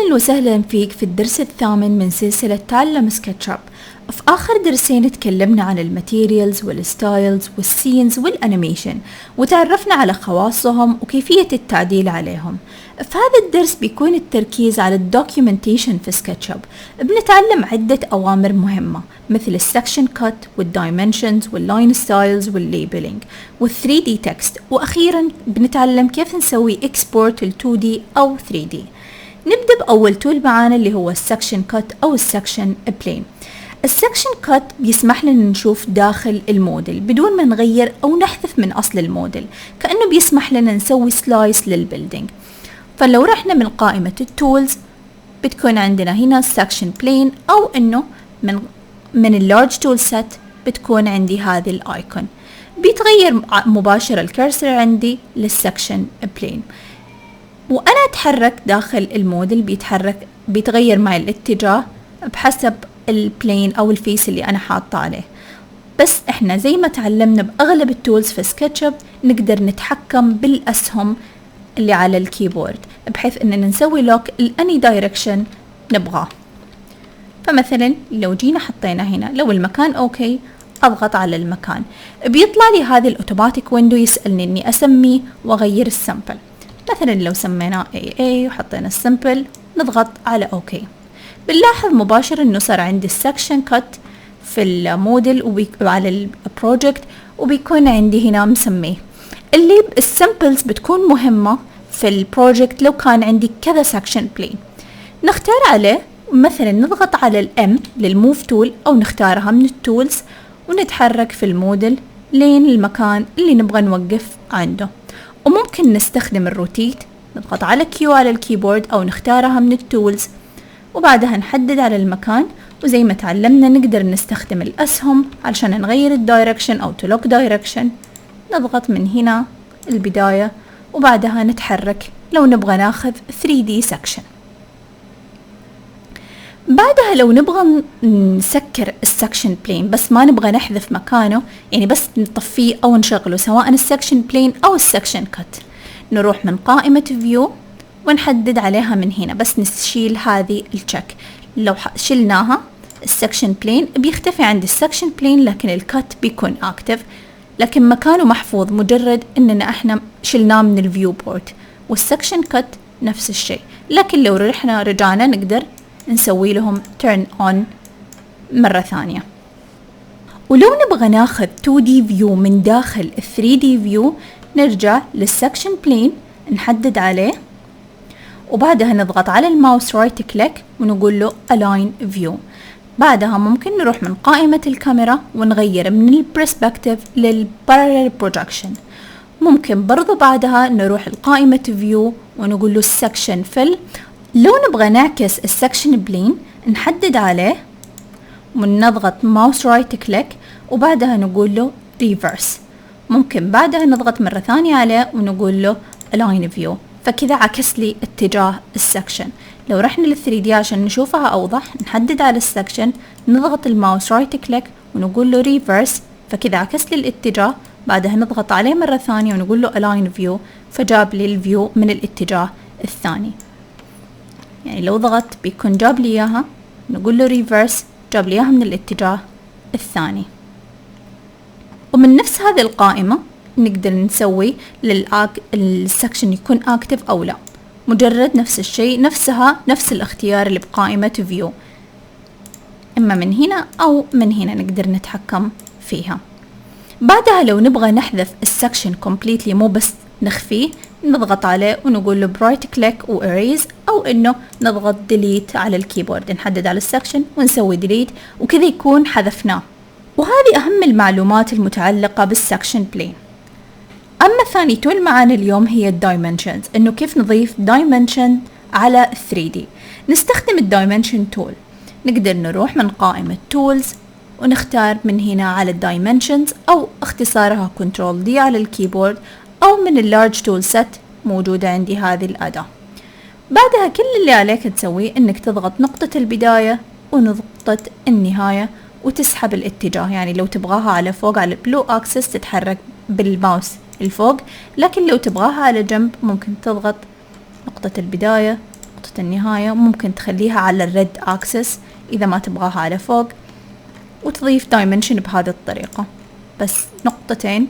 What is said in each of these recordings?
أهلا وسهلا فيك في الدرس الثامن من سلسلة تعلم سكتشاب. في آخر درسين تكلمنا عن الماتيريالز والستايلز والسينز والأنيميشن وتعرفنا على خواصهم وكيفية التعديل عليهم. في هذا الدرس بيكون التركيز على الدوكيومنتيشن في سكتشاب. بنتعلم عدة أوامر مهمة مثل السكشن كات والدايمنشنز واللاين ستايلز والليبلينج وال3 دي تكست، وأخيرا بنتعلم كيف نسوي اكسبورت ل2D أو 3D. نبدأ بأول تول معانا اللي هو السكشن كات أو السكشن بلين. السكشن كات بيسمح لنا نشوف داخل الموديل بدون ما نغير أو نحذف من أصل الموديل، كأنه بيسمح لنا نسوي سلايس للبيلدينج. فلو رحنا من قائمة التولز بتكون عندنا هنا السكشن بلين، أو إنه من اللارج تول سيت بتكون عندي هذه الآيكون. بيتغير مباشرة الكرسر عندي للسكشن بلين، وأنا أتحرك داخل الموديل بيتغير معي الاتجاه بحسب البلين أو الفيس اللي أنا حاطة عليه. بس إحنا زي ما تعلمنا بأغلب التولز في سكتشاب نقدر نتحكم بالأسهم اللي على الكيبورد بحيث إننا نسوي لوك لأني دايركشن نبغاه. فمثلا لو جينا حطينا هنا، لو المكان أوكي أضغط على المكان بيطلع لي هذه الأوتوماتيك ويندو يسألني إني أسميه وأغير السمبل. مثلا لو سميناه AA وحطينا السمبل نضغط على OK. بنلاحظ مباشرة انه صار عندي السكشن كات في الموديل وعلى البروجكت، وبيكون عندي هنا مسميه. اللي السمبلز بتكون مهمة في البروجكت لو كان عندي كذا سكشن بلين. نختار عليه، مثلا نضغط على الام للموف تول او نختارها من التولز ونتحرك في الموديل لين المكان اللي نبغى نوقف عنده. وممكن نستخدم الروتيت، نضغط على كيو على الكيبورد أو نختارها من التولز وبعدها نحدد على المكان. وزي ما تعلمنا نقدر نستخدم الأسهم علشان نغير الدايركشن أو تلوك دايركشن. نضغط من هنا البداية وبعدها نتحرك لو نبغى ناخذ 3D سكشن. بعدها لو نبغى نسكر السكشن بلين بس ما نبغى نحذف مكانه، يعني بس نطفيه أو نشغله سواء السكشن بلين أو السكشن كات، نروح من قائمة فيو ونحدد عليها من هنا، بس نشيل هذه التشيك. لو شلناها السكشن بلين بيختفي عندي السكشن بلين، لكن الكات بيكون اكتف، لكن مكانه محفوظ مجرد اننا احنا شلناه من الفيو بورت. والسكشن كات نفس الشيء، لكن لو رجعنا نقدر نسوي لهم turn on مرة ثانية. ولو نبغى ناخذ 2D view من داخل 3D view نرجع للسكشن بلين نحدد عليه وبعدها نضغط على الماوس رايت كليك ونقول له align view. بعدها ممكن نروح من قائمة الكاميرا ونغير من البرسبكتيف للبارallel projection. ممكن برضو بعدها نروح لقائمة view ونقول له section fill. لو نبغى نعكس السكشن بلين نحدد عليه ونضغط ماوس رايت كليك وبعدها نقول له ريفرس. ممكن بعدها نضغط مرة ثانية عليه ونقول له align view، فكذا عكس لي اتجاه السكشن. لو رحنا لل3D عشان نشوفها أوضح نحدد على السكشن نضغط الماوس رايت كليك ونقول له ريفرس، فكذا عكس لي الاتجاه. بعدها نضغط عليه مرة ثانية ونقول له align view فجاب لي الفيو من الاتجاه الثاني. يعني لو ضغط بيكون جاب لي إياها، نقول له ريفرس جاب لي إياها من الاتجاه الثاني. ومن نفس هذه القائمة نقدر نسوي السكشن يكون اكتف أو لا، مجرد نفس الشيء نفس الاختيار اللي بقائمة فيو، إما من هنا أو من هنا نقدر نتحكم فيها. بعدها لو نبغى نحذف السكشن كومبليتلي مو بس نخفيه نضغط عليه ونقول له برايت كليك وإريز، أو إنه نضغط ديليت على الكيبورد نحدد على السكشن ونسوي ديليت وكذا يكون حذفناه. وهذه أهم المعلومات المتعلقة بالسكشن بلين. أما ثاني تول معانا اليوم هي الدايمنشنز، إنه كيف نضيف دايمنشن على 3D. نستخدم الدايمنشن تول، نقدر نروح من قائمة تولز ونختار من هنا على الدايمنشنز أو اختصارها كنترول دي على الكيبورد، أو من اللارج تول سيت موجودة عندي هذه الأداة. بعدها كل اللي عليك تسويه إنك تضغط نقطة البداية ونقطة النهاية وتسحب الاتجاه. يعني لو تبغاها على فوق على البلو أكسس تتحرك بالماوس الفوق، لكن لو تبغاها على جنب ممكن تضغط نقطة البداية نقطة النهاية. ممكن تخليها على الريد اكسس إذا ما تبغاها على فوق، وتضيف دايمنشن بهذه الطريقة، بس نقطتين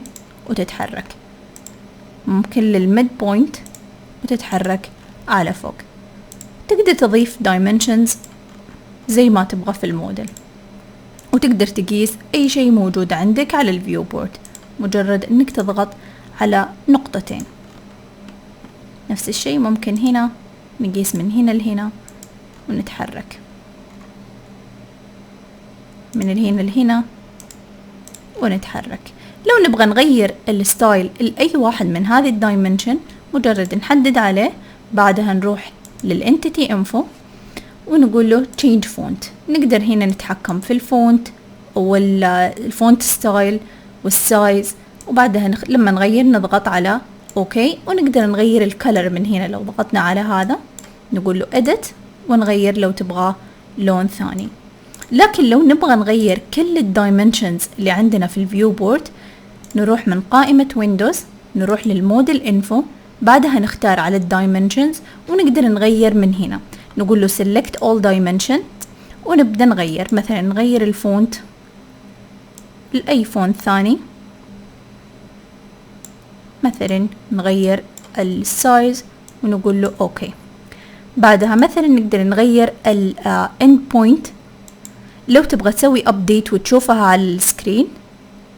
وتتحرك. ممكن للميد بوينت وتتحرك على فوق. تقدر تضيف دايمنشنز زي ما تبغى في الموديل، وتقدر تقيس أي شيء موجود عندك على الفيو بورد، مجرد إنك تضغط على نقطتين. نفس الشيء ممكن هنا نقيس من هنا لهنا ونتحرك، من الهنا لهنا ونتحرك. لو نبغى نغير الستايل لأي واحد من هذه الدايمنشن، مجرد نحدد عليه، بعدها نروح للانتيتي انفو ونقول له change font. نقدر هنا نتحكم في الفونت والفونت ستايل والسايز، وبعدها لما نغير نضغط على اوكي، ونقدر نغير الكلر من هنا. لو ضغطنا على هذا نقول له edit ونغير لو تبغاه لون ثاني. لكن لو نبغى نغير كل الدايمنشنز اللي عندنا في الفيو بورد، نروح من قائمة ويندوز، نروح للموديل انفو، بعدها نختار على الدايمنشنز، ونقدر نغير من هنا. نقول له select all dimension ونبدأ نغير. مثلا نغير الفونت لأي فونت ثاني، مثلا نغير السايز ونقول له اوكي. بعدها مثلا نقدر نغير end point. لو تبغى تسوي update وتشوفها على السكرين،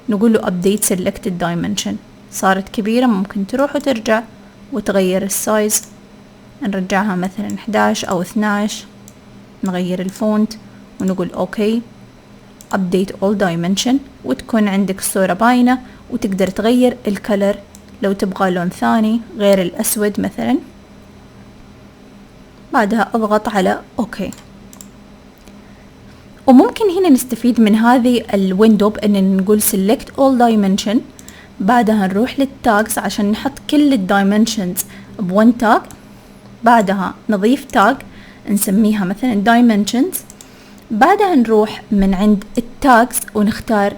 نقول له update selected dimension. صارت كبيرة، ممكن تروح وترجع وتغير السايز، نرجعها مثلا 11 أو 12. نغير الفونت ونقول اوكي update all dimension، وتكون عندك الصورة باينة، وتقدر تغير الكلر لو تبغى لون ثاني غير الأسود مثلا. بعدها اضغط على اوكي. وممكن هنا نستفيد من هذه الويندو بأن نقول select all dimension، بعدها نروح للتاجز عشان نحط كل الدايمنشنز بون تاج. بعدها نضيف تاج نسميها مثلا dimensions. بعدها نروح من عند التاجز ونختار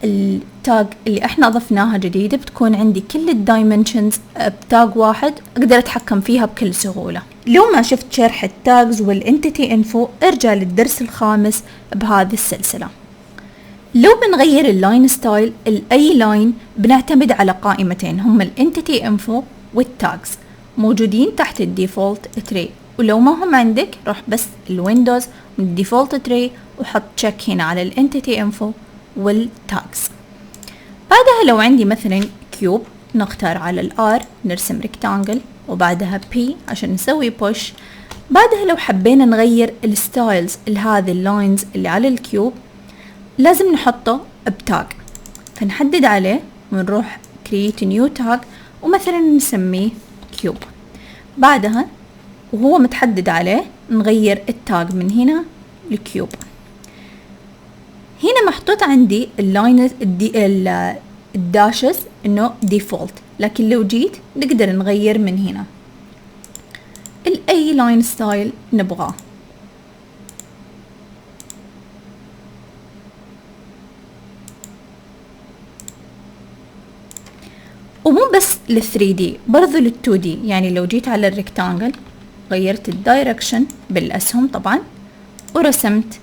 التاج اللي احنا اضفناها جديدة، بتكون عندي كل الدايمنشنز بتاج واحد، اقدر اتحكم فيها بكل سهولة. لو ما شفت شرح التاجز والانتيتي انفو، ارجع للدرس الخامس بهذه السلسلة. لو بنغير اللاين ستايل لأي لاين، بنعتمد على قائمتين، هم الانتيتي انفو والتاجز، موجودين تحت الديفولت تري. ولو ما هم عندك، روح بس الويندوز من الديفولت تري وحط تشيك هنا على الانتيتي انفو والتاجز. بعدها لو عندي مثلا كيوب، نختار على الار نرسم ريكتانجل، وبعدها بي عشان نسوي بوش. بعدها لو حبينا نغير الستايلز لهذه اللاينز اللي على الكيوب، لازم نحطه بتاج، فنحدد عليه ونروح create new tag ومثلا نسميه كيوب. بعدها وهو متحدد عليه نغير التاج من هنا لكيوب. هنا محطوط عندي اللاين الداشز انه ديفولت، لكن لو جيت نقدر نغير من هنا اي لاين ستايل نبغاه. ومو بس لل3D، برضو لل2D. يعني لو جيت على الريكتانجل، غيرت الدايركشن بالأسهم طبعا، ورسمت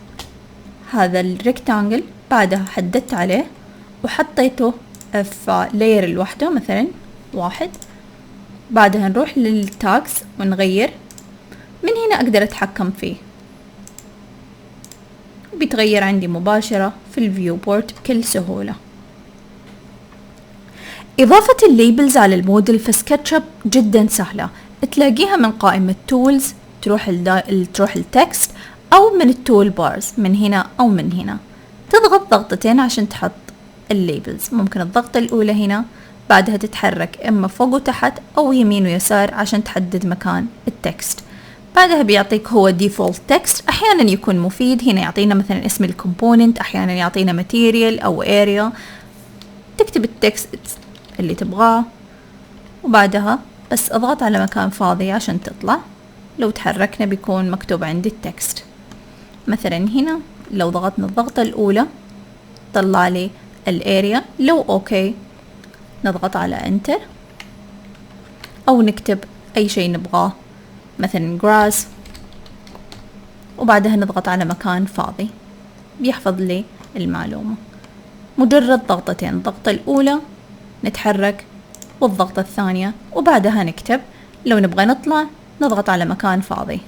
هذا الريكتانجل، بعدها حددت عليه وحطيته في لاير لوحده مثلا 1. بعدها نروح للتاكس ونغير من هنا، أقدر أتحكم فيه وبيتغير عندي مباشرة في الفيو بورد بكل سهولة. إضافة الليبلز على الموديل في سكتش اب جدا سهلة، تلاقيها من قائمة تولز، تروح التكست، أو من التول بارز من هنا أو من هنا. تضغط ضغطتين عشان تحط الليبلز. ممكن الضغطة الأولى هنا، بعدها تتحرك إما فوق وتحت أو يمين ويسار عشان تحدد مكان التكست. بعدها بيعطيك هو ديفولت تكست، أحيانا يكون مفيد. هنا يعطينا مثلا اسم الكومبوننت، أحيانا يعطينا ماتيريال أو اريا. تكتب التكست اللي تبغاه، وبعدها بس اضغط على مكان فاضي عشان تطلع. لو تحركنا بيكون مكتوب عندي التكست. مثلا هنا لو ضغطنا الضغطة الأولى طلع لي الاريا. لو اوكي نضغط على انتر، او نكتب اي شيء نبغاه مثلا grass، وبعدها نضغط على مكان فاضي بيحفظ لي المعلومة. مجرد ضغطتين، الضغطة الأولى نتحرك والضغطة الثانية وبعدها نكتب. لو نبغى نطلع نضغط على مكان فاضي.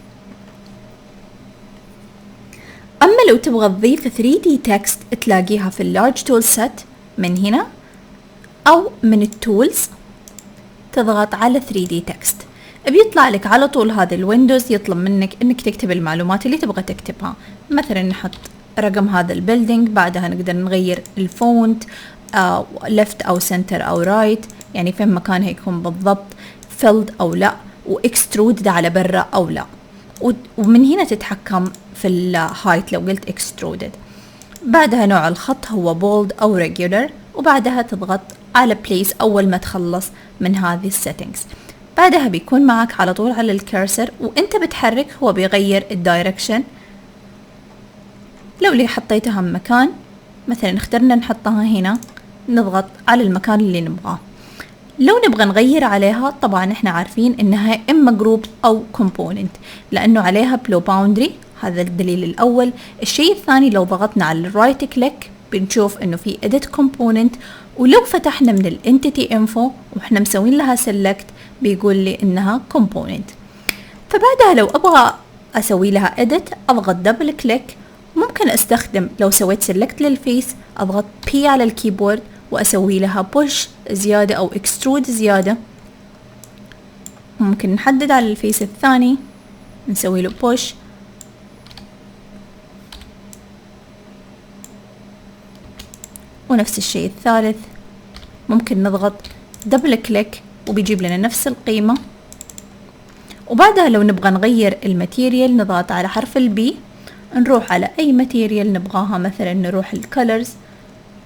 أما لو تبغى تضيف 3D text تلاقيها في اللارج تول سيت من هنا أو من التولز، تضغط على 3D text بيطلع لك على طول هذا الويندوز يطلب منك انك تكتب المعلومات اللي تبغى تكتبها. مثلا نحط رقم هذا البيلدينج، بعدها نقدر نغير الفونت ليفت او سنتر او رايت، يعني فين مكانها يكون بالضبط، فيلد او لا، واكسترود على برا او لا. ومن هنا تتحكم في الهايت لو قلت اكسترودد. بعدها نوع الخط هو بولد او ريجولر، وبعدها تضغط على بليس اول ما تخلص من هذه السيتنجز. بعدها بيكون معك على طول على الكرسر وانت بتحرك هو بيغير الدايركشن. لو اللي حطيتها مكان مثلا اخترنا نحطها هنا، نضغط على المكان اللي نبغاه. لو نبغى نغير عليها طبعا احنا عارفين انها اما جروب او كومبوننت لانه عليها بلو باوندري، هذا الدليل الاول. الشيء الثاني لو ضغطنا على الرايت كليك بنشوف انه في edit component، ولو فتحنا من الانتيتي انفو واحنا مسوين لها select بيقول لي انها component. فبعدها لو ابغى اسوي لها edit اضغط دبل كليك. ممكن استخدم لو سويت select للفيس اضغط P على الكيبورد واسوي لها push زيادة او extrude زيادة. ممكن نحدد على الفيس الثاني نسوي له push، ونفس الشيء الثالث. ممكن نضغط دبل كليك وبيجيب لنا نفس القيمة. وبعدها لو نبغى نغير الماتيريال نضغط على حرف البي، نروح على اي ماتيريال نبغاها، مثلا نروح الكولرز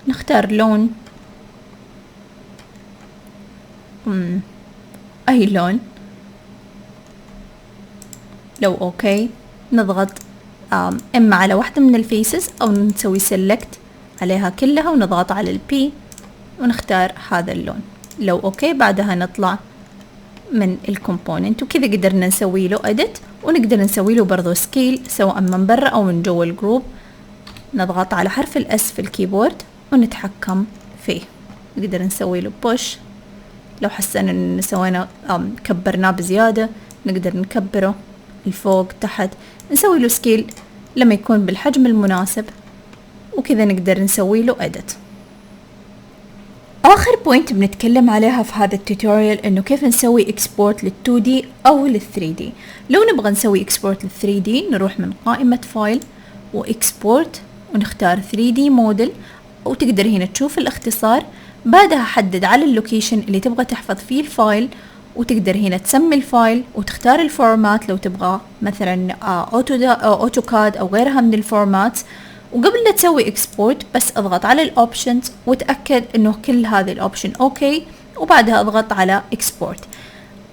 نختار لون، اي لون. لو اوكي نضغط اما على واحدة من الفيسز او نسوي سيلكت عليها كلها ونضغط على البي ونختار هذا اللون. لو اوكي بعدها نطلع من الكومبوننت، وكذا قدرنا نسوي له اديت، ونقدر نسوي له برضو سكيل سواء من برا او من جوا الجروب. نضغط على حرف الاس في الكيبورد ونتحكم فيه. نقدر نسوي له بوش، لو حسنا ان سوينا كبرناه بزيادة نقدر نكبره الفوق تحت. نسوي له سكيل لما يكون بالحجم المناسب، وكذا نقدر نسوي له edit. آخر بوينت بنتكلم عليها في هذا التوتوريال إنه كيف نسوي export لل2D أو لل3D. لو نبغى نسوي export لل3D نروح من قائمة فايل وإكسبورت ونختار 3D موديل، وتقدر هنا تشوف الاختصار. بعدها حدد على اللوكيشن اللي تبغى تحفظ فيه الفايل، وتقدر هنا تسمي الفايل وتختار الفورمات لو تبغى مثلا أوتوكاد أو غيرها من الفورمات. وقبل لا تسوي اكسبورت بس اضغط على الاوبشنز وتأكد انه كل هذه الاوبشن اوكي، وبعدها اضغط على اكسبورت.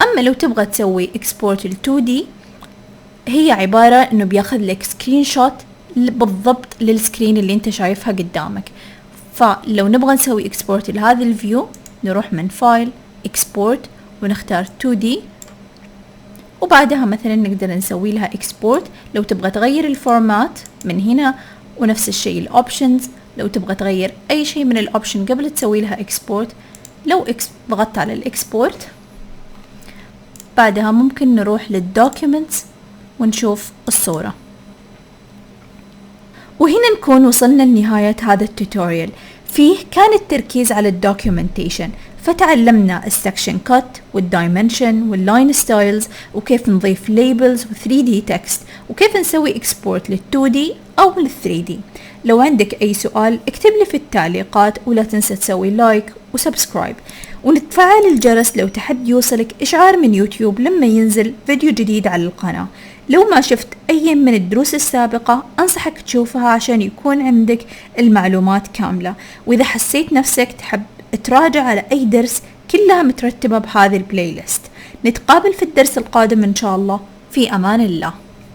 اما لو تبغى تسوي اكسبورت ل2D هي عبارة انه بياخذ لك سكرين شوت بالضبط للسكرين اللي انت شايفها قدامك. فلو نبغى نسوي اكسبورت لهذا الفيو نروح من فايل اكسبورت ونختار 2D، وبعدها مثلا نقدر نسوي لها اكسبورت. لو تبغى تغير الفورمات من هنا، ونفس الشيء الاوبشنز لو تبغى تغير اي شيء من الاوبشن قبل تسوي لها اكسبورت. لو ضغطت على الاكسبورت بعدها ممكن نروح للدوكيومنتس ونشوف الصورة. وهنا نكون وصلنا لنهاية هذا التوتوريال. فيه كان التركيز على الدوكيومنتيشن، فتعلمنا السكشن كات والدايمنشن واللاين ستايلز، وكيف نضيف ليبلز و3D تكست، وكيف نسوي اكسبورت لل2D او لل3D. لو عندك اي سؤال اكتب لي في التعليقات، ولا تنسى تسوي لايك وسبسكرايب وتفعل الجرس لو تحب يوصلك اشعار من يوتيوب لما ينزل فيديو جديد على القناة. لو ما شفت اي من الدروس السابقة انصحك تشوفها عشان يكون عندك المعلومات كاملة. واذا حسيت نفسك تحب تراجع على اي درس كلها مترتبة بهذه البلاي ليست. نتقابل في الدرس القادم ان شاء الله. في امان الله.